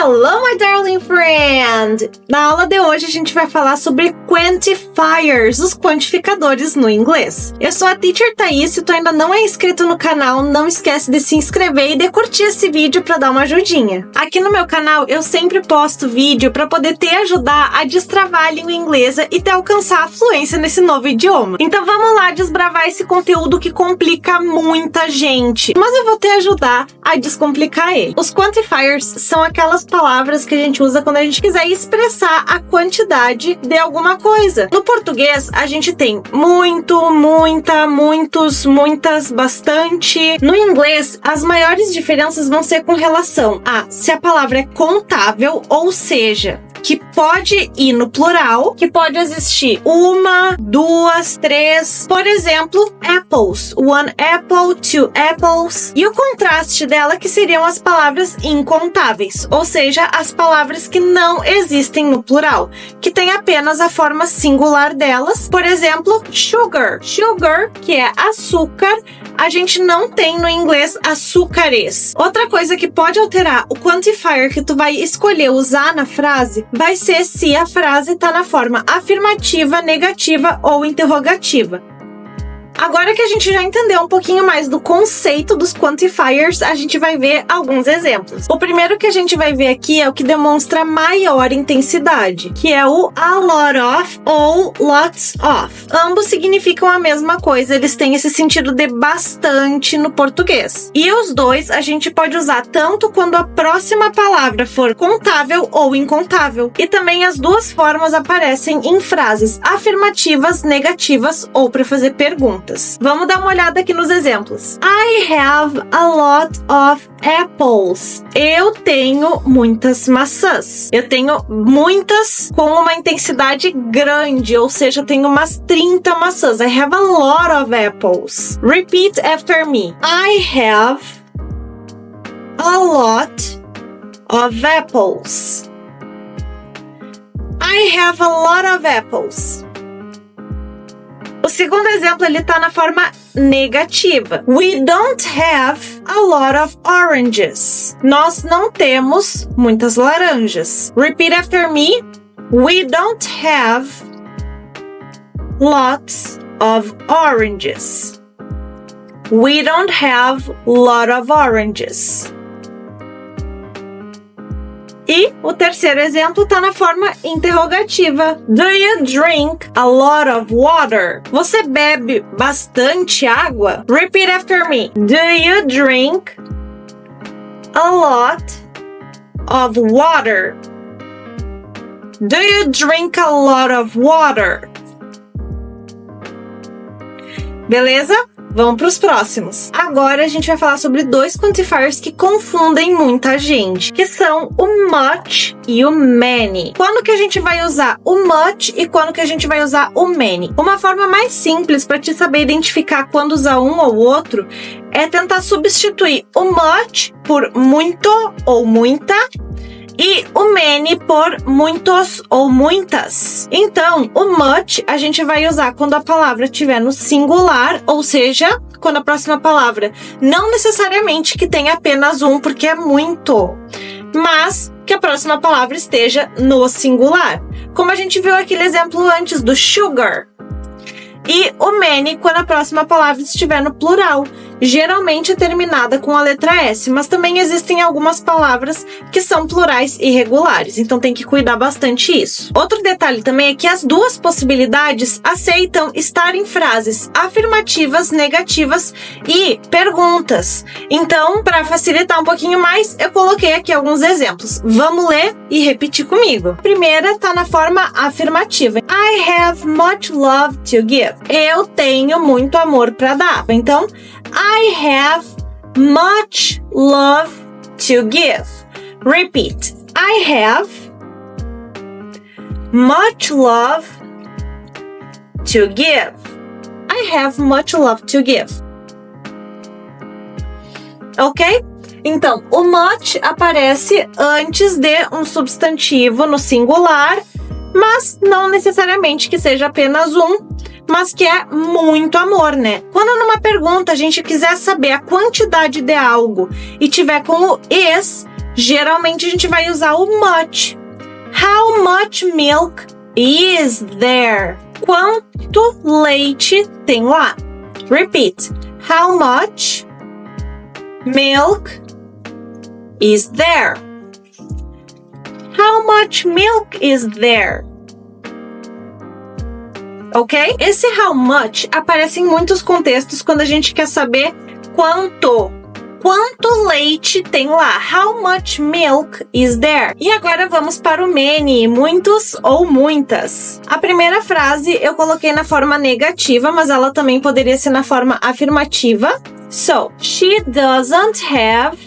Hello, my darling friend! Na aula de hoje a gente vai falar sobre quantifiers, os quantificadores no inglês. Eu sou a Teacher Thaís, se tu ainda não é inscrito no canal, não esquece de se inscrever e de curtir esse vídeo para dar uma ajudinha. Aqui no meu canal eu sempre posto vídeo para poder te ajudar a destravar a língua inglesa e te alcançar a fluência nesse novo idioma. Então vamos lá desbravar esse conteúdo que complica muita gente, mas eu vou te ajudar a descomplicar ele. Os quantifiers são aquelas palavras que a gente usa quando a gente quiser expressar a quantidade de alguma coisa. No português, a gente tem muito, muita, muitos, muitas, bastante. No inglês, as maiores diferenças vão ser com relação a se a palavra é contável, ou seja, que pode ir no plural, que pode existir uma, duas, três. Por exemplo, apples. One apple, two apples. E o contraste dela que seriam as palavras incontáveis, ou seja, as palavras que não existem no plural, que tem apenas a forma singular delas. Por exemplo, sugar. Sugar, que é açúcar, a gente não tem no inglês açúcares. Outra coisa que pode alterar o quantifier que tu vai escolher usar na frase vai ser se a frase está na forma afirmativa, negativa ou interrogativa. Agora que a gente já entendeu um pouquinho mais do conceito dos quantifiers, a gente vai ver alguns exemplos. O primeiro que a gente vai ver aqui é o que demonstra maior intensidade, que é o a lot of ou lots of. Ambos significam a mesma coisa, eles têm esse sentido de bastante no português. E os dois a gente pode usar tanto quando a próxima palavra for contável ou incontável. E também as duas formas aparecem em frases afirmativas, negativas ou para fazer perguntas. Vamos dar uma olhada aqui nos exemplos. I have a lot of apples. Eu tenho muitas maçãs. Eu tenho muitas com uma intensidade grande, ou seja, eu tenho umas 30 maçãs. I have a lot of apples. Repeat after me. I have a lot of apples. I have a lot of apples. O segundo exemplo, ele tá na forma negativa. We don't have a lot of oranges. Nós não temos muitas laranjas. Repeat after me. We don't have lots of oranges. We don't have lot of oranges. E o terceiro exemplo está na forma interrogativa. Do you drink a lot of water? Você bebe bastante água? Repeat after me. Do you drink a lot of water? Do you drink a lot of water? Beleza? Vamos para os próximos. Agora a gente vai falar sobre dois quantifiers que confundem muita gente, que são o much e o many. Quando que a gente vai usar o much e quando que a gente vai usar o many? Uma forma mais simples para te saber identificar quando usar um ou outro é tentar substituir o much por muito ou muita e o many por muitos ou muitas. Então, o much a gente vai usar quando a palavra estiver no singular, ou seja, quando a próxima palavra não necessariamente que tenha apenas um, porque é muito, mas que a próxima palavra esteja no singular. Como a gente viu aquele exemplo antes do sugar. E o many quando a próxima palavra estiver no plural, geralmente terminada com a letra S, mas também existem algumas palavras que são plurais irregulares, então tem que cuidar bastante isso. Outro detalhe também é que as duas possibilidades aceitam estar em frases afirmativas, negativas e perguntas. Então, para facilitar um pouquinho mais, eu coloquei aqui alguns exemplos. Vamos ler e repetir comigo. A primeira está na forma afirmativa. I have much love to give. Eu tenho muito amor para dar. Então, I have much love to give. Repeat. I have much love to give. I have much love to give. Ok? Então, o much aparece antes de um substantivo no singular, mas não necessariamente que seja apenas um, mas que é muito amor, né? Quando numa pergunta a gente quiser saber a quantidade de algo e tiver com o is, geralmente a gente vai usar o much. How much milk is there? Quanto leite tem lá? Repeat. How much milk is there? How much milk is there? Ok? Esse how much aparece em muitos contextos quando a gente quer saber quanto leite tem lá. How much milk is there? E agora vamos para o many, muitos ou muitas. A primeira frase eu coloquei na forma negativa, mas ela também poderia ser na forma afirmativa. So, she doesn't have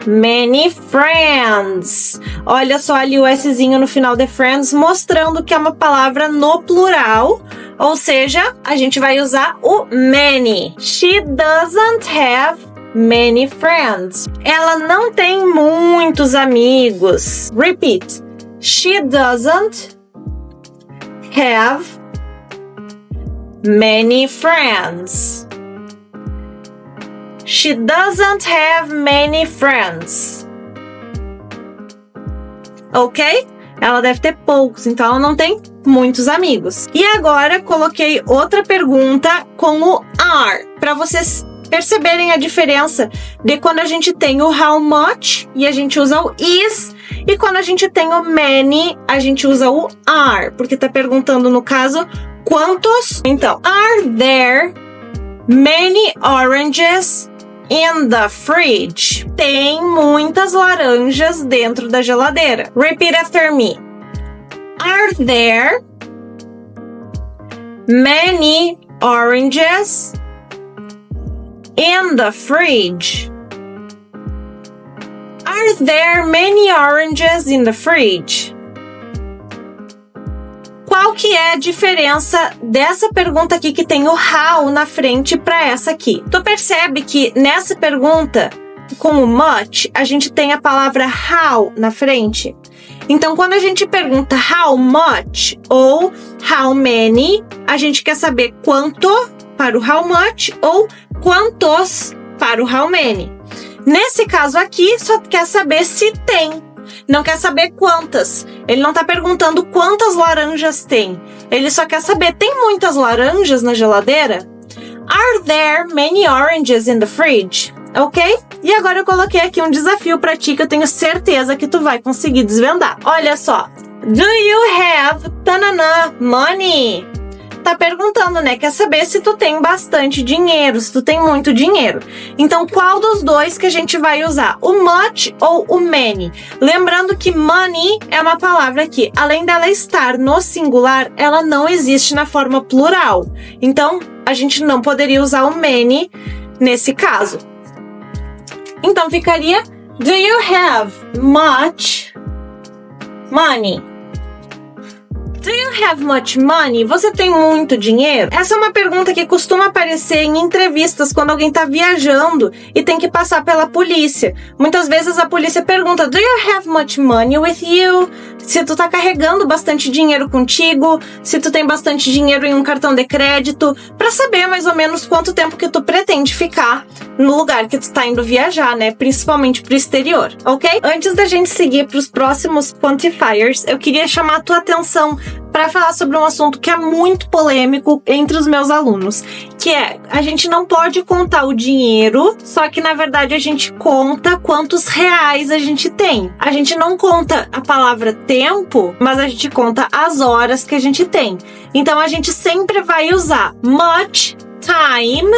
many friends. Olha só ali o Szinho no final de friends, mostrando que é uma palavra no plural, ou seja, a gente vai usar o many. She doesn't have many friends. Ela não tem muitos amigos. Repeat. She doesn't have many friends. She doesn't have many friends. Ok? Ela deve ter poucos, então ela não tem muitos amigos. E agora coloquei outra pergunta com o are, para vocês perceberem a diferença de quando a gente tem o how much e a gente usa o is, e quando a gente tem o many, a gente usa o are, porque tá perguntando no caso quantos. Então, are there many oranges in the fridge? Tem muitas laranjas dentro da geladeira. Repeat after me. Are there many oranges in the fridge? Are there many oranges in the fridge? Qual que é a diferença dessa pergunta aqui que tem o how na frente para essa aqui? Tu percebe que nessa pergunta, com o much, a gente tem a palavra how na frente? Então, quando a gente pergunta how much ou how many, a gente quer saber quanto para o how much ou quantos para o how many. Nesse caso aqui, só quer saber se tem. Não quer saber quantas. Ele não tá perguntando quantas laranjas tem. Ele só quer saber, tem muitas laranjas na geladeira? Are there many oranges in the fridge? Ok? E agora eu coloquei aqui um desafio pra ti que eu tenho certeza que tu vai conseguir desvendar. Olha só. Do you have tanana money? Tá perguntando, né? Quer saber se tu tem bastante dinheiro, se tu tem muito dinheiro. Então, qual dos dois que a gente vai usar? O much ou o many? Lembrando que money é uma palavra que, além dela estar no singular, ela não existe na forma plural. Então, a gente não poderia usar o many nesse caso. Então, ficaria do you have much money? Do you have much money? Você tem muito dinheiro? Essa é uma pergunta que costuma aparecer em entrevistas quando alguém tá viajando e tem que passar pela polícia. Muitas vezes a polícia pergunta, do you have much money with you? Se tu tá carregando bastante dinheiro contigo, se tu tem bastante dinheiro em um cartão de crédito, pra saber mais ou menos quanto tempo que tu pretende ficar no lugar que tu tá indo viajar, né? Principalmente pro exterior, ok? Antes da gente seguir pros próximos quantifiers, eu queria chamar a tua atenção para falar sobre um assunto que é muito polêmico entre os meus alunos, que é, a gente não pode contar o dinheiro, só que na verdade a gente conta quantos reais a gente tem. A gente não conta a palavra tempo, mas a gente conta as horas que a gente tem. Então a gente sempre vai usar much time,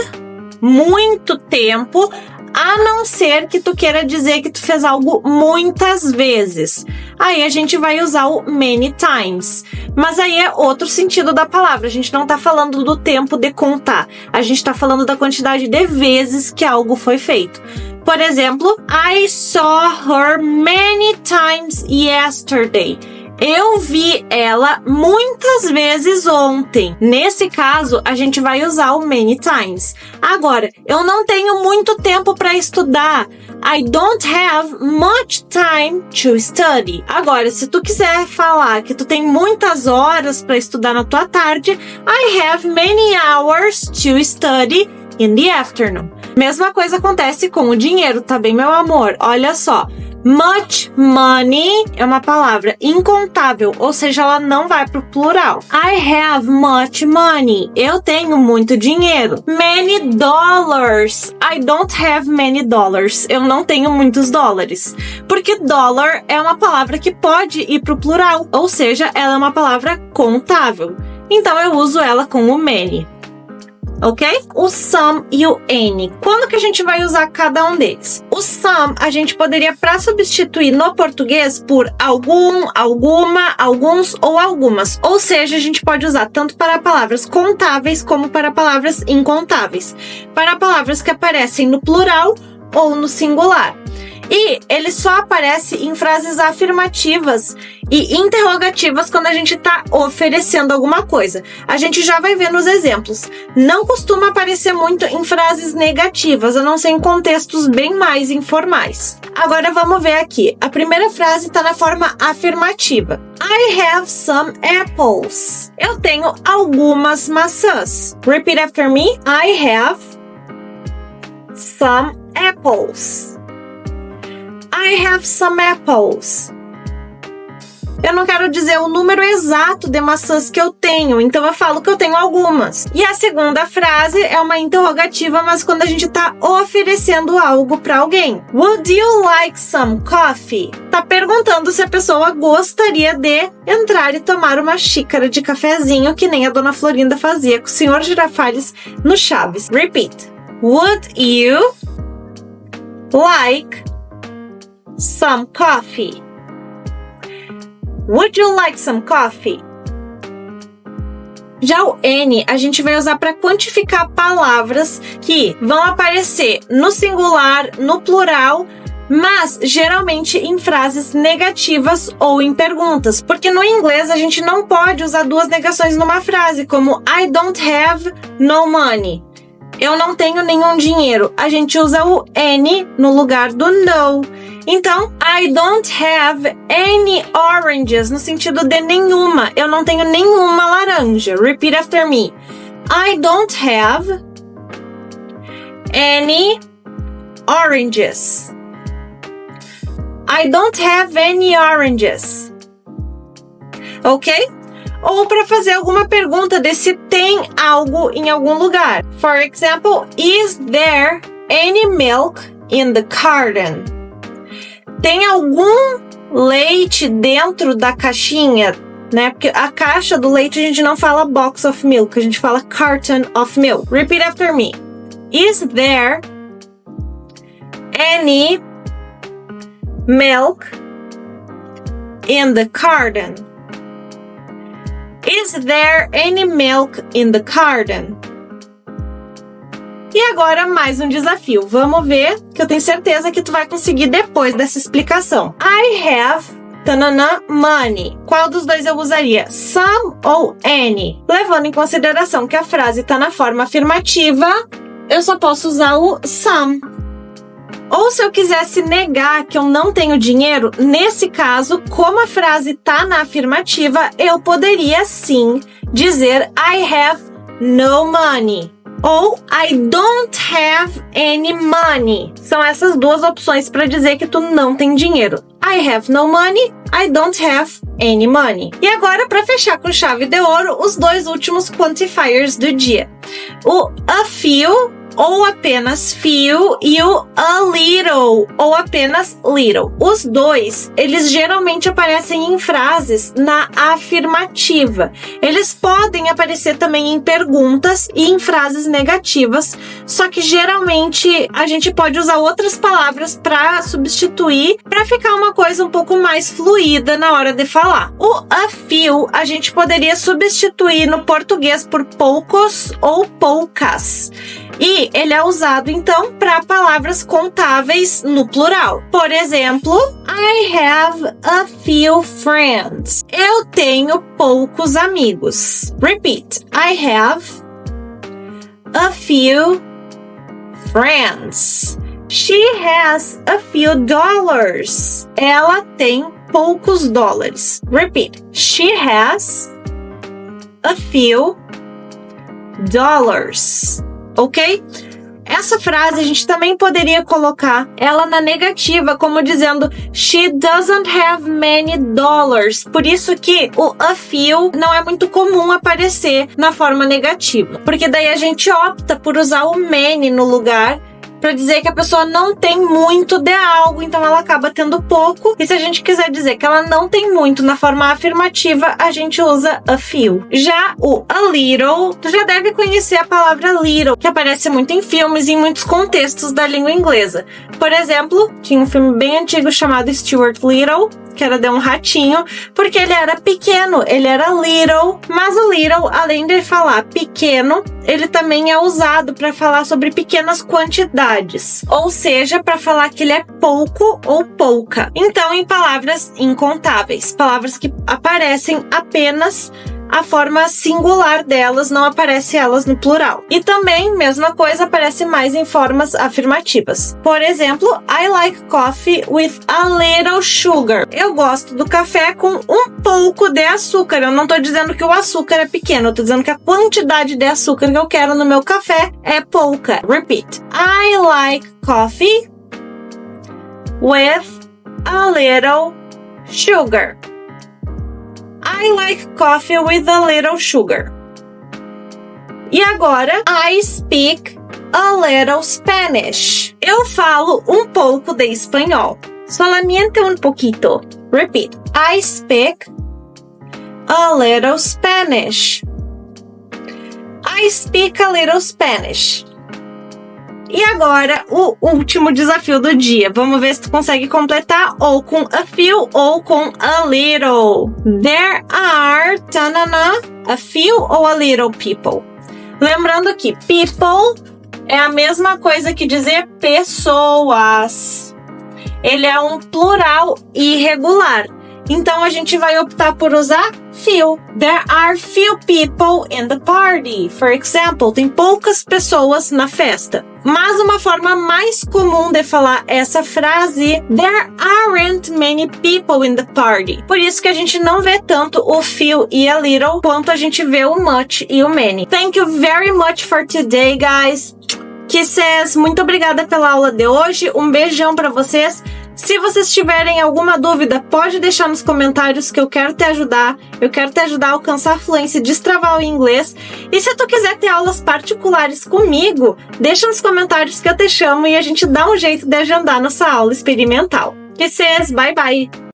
muito tempo, a não ser que tu queira dizer que tu fez algo muitas vezes. Aí a gente vai usar o many times. Mas aí é outro sentido da palavra. A gente não tá falando do tempo de contar. A gente tá falando da quantidade de vezes que algo foi feito. Por exemplo, I saw her many times yesterday. Eu vi ela muitas vezes ontem. Nesse caso, a gente vai usar o many times. Agora, eu não tenho muito tempo para estudar. I don't have much time to study. Agora, se tu quiser falar que tu tem muitas horas para estudar na tua tarde, I have many hours to study in the afternoon. Mesma coisa acontece com o dinheiro, tá bem, meu amor? Olha só. Much money é uma palavra incontável, ou seja, ela não vai pro plural. I have much money. Eu tenho muito dinheiro. Many dollars. I don't have many dollars. Eu não tenho muitos dólares. Porque dollar é uma palavra que pode ir pro plural, ou seja, ela é uma palavra contável. Então eu uso ela com o many. Ok? O some e o any. Quando que a gente vai usar cada um deles? O some a gente poderia para substituir no português por algum, alguma, alguns ou algumas. Ou seja, a gente pode usar tanto para palavras contáveis como para palavras incontáveis. Para palavras que aparecem no plural ou no singular. E ele só aparece em frases afirmativas e interrogativas quando a gente está oferecendo alguma coisa. A gente já vai ver nos exemplos. Não costuma aparecer muito em frases negativas, a não ser em contextos bem mais informais. Agora vamos ver aqui. A primeira frase está na forma afirmativa. I have some apples. Eu tenho algumas maçãs. Repeat after me. I have some apples. I have some apples. Eu não quero dizer o número exato de maçãs que eu tenho, então eu falo que eu tenho algumas. E a segunda frase é uma interrogativa, mas quando a gente está oferecendo algo para alguém. Would you like some coffee? Tá perguntando se a pessoa gostaria de entrar e tomar uma xícara de cafezinho, que nem a Dona Florinda fazia com o Sr. Girafales no Chaves. Repeat. Would you like some coffee? Would you like some coffee? Já o any a gente vai usar para quantificar palavras que vão aparecer no singular, no plural, mas geralmente em frases negativas ou em perguntas, porque no inglês a gente não pode usar duas negações numa frase, como I don't have no money. Eu não tenho nenhum dinheiro. A gente usa o any no lugar do no. Então, I don't have any oranges, no sentido de nenhuma. Eu não tenho nenhuma laranja. Repeat after me. I don't have any oranges. I don't have any oranges. Ok? Ou para fazer alguma pergunta de se tem algo em algum lugar. For example, is there any milk in the carton? Tem algum leite dentro da caixinha, né? Porque a caixa do leite a gente não fala box of milk, a gente fala carton of milk. Repeat after me. Is there any milk in the carton? Is there any milk in the carton? E agora mais um desafio. Vamos ver, que eu tenho certeza que tu vai conseguir depois dessa explicação. I have money. Qual dos dois eu usaria? Some ou any? Levando em consideração que a frase está na forma afirmativa, eu só posso usar o some. Ou se eu quisesse negar que eu não tenho dinheiro, nesse caso, como a frase está na afirmativa, eu poderia sim dizer I have no money. Ou I don't have any money. São essas duas opções para dizer que tu não tem dinheiro. I have no money, I don't have any money. E agora, para fechar com chave de ouro, os dois últimos quantifiers do dia. O a few ou apenas few e o a little ou apenas little. Os dois, eles geralmente aparecem em frases na afirmativa. Eles podem aparecer também em perguntas e em frases negativas, só que geralmente a gente pode usar outras palavras para substituir, para ficar uma coisa um pouco mais fluida na hora de falar. O a few a gente poderia substituir no português por poucos ou poucas. E ele é usado, então, para palavras contáveis no plural. Por exemplo, I have a few friends. Eu tenho poucos amigos. Repeat. I have a few friends. She has a few dollars. Ela tem poucos dólares. Repeat. She has a few dollars. Ok? Essa frase a gente também poderia colocar ela na negativa, como dizendo She doesn't have many dollars. Por isso que o a few não é muito comum aparecer na forma negativa. Porque daí a gente opta por usar o many no lugar para dizer que a pessoa não tem muito de algo, então ela acaba tendo pouco. E se a gente quiser dizer que ela não tem muito na forma afirmativa, a gente usa a few. Já o a little, tu já deve conhecer a palavra little, que aparece muito em filmes e em muitos contextos da língua inglesa. Por exemplo, tinha um filme bem antigo chamado Stuart Little, que era de um ratinho, porque ele era pequeno, ele era little, mas o little, além de falar pequeno, ele também é usado para falar sobre pequenas quantidades, ou seja, para falar que ele é pouco ou pouca. Então, em palavras incontáveis, palavras que aparecem apenas a forma singular delas, não aparece elas no plural. E também, mesma coisa, aparece mais em formas afirmativas. Por exemplo, I like coffee with a little sugar. Eu gosto do café com um pouco de açúcar. Eu não tô dizendo que o açúcar é pequeno, eu tô dizendo que a quantidade de açúcar que eu quero no meu café é pouca. Repeat. I like coffee with a little sugar. I like coffee with a little sugar. E agora, I speak a little Spanish. Eu falo um pouco de espanhol. Solamente un poquito. Repeat. I speak a little Spanish. I speak a little Spanish. E agora, o último desafio do dia. Vamos ver se tu consegue completar ou com a few ou com a little. There are, a few ou a little people. Lembrando que people é a mesma coisa que dizer pessoas. Ele é um plural irregular. Então, a gente vai optar por usar few. There are few people in the party. For example, tem poucas pessoas na festa. Mas uma forma mais comum de falar essa frase, there aren't many people in the party. Por isso que a gente não vê tanto o few e a little quanto a gente vê o much e o many. Thank you very much for today, guys. Kisses, muito obrigada pela aula de hoje. Um beijão pra vocês. Se vocês tiverem alguma dúvida, pode deixar nos comentários que eu quero te ajudar. Eu quero te ajudar a alcançar a fluência e destravar o inglês. E se tu quiser ter aulas particulares comigo, deixa nos comentários que eu te chamo e a gente dá um jeito de agendar nossa aula experimental. Kisses, bye bye!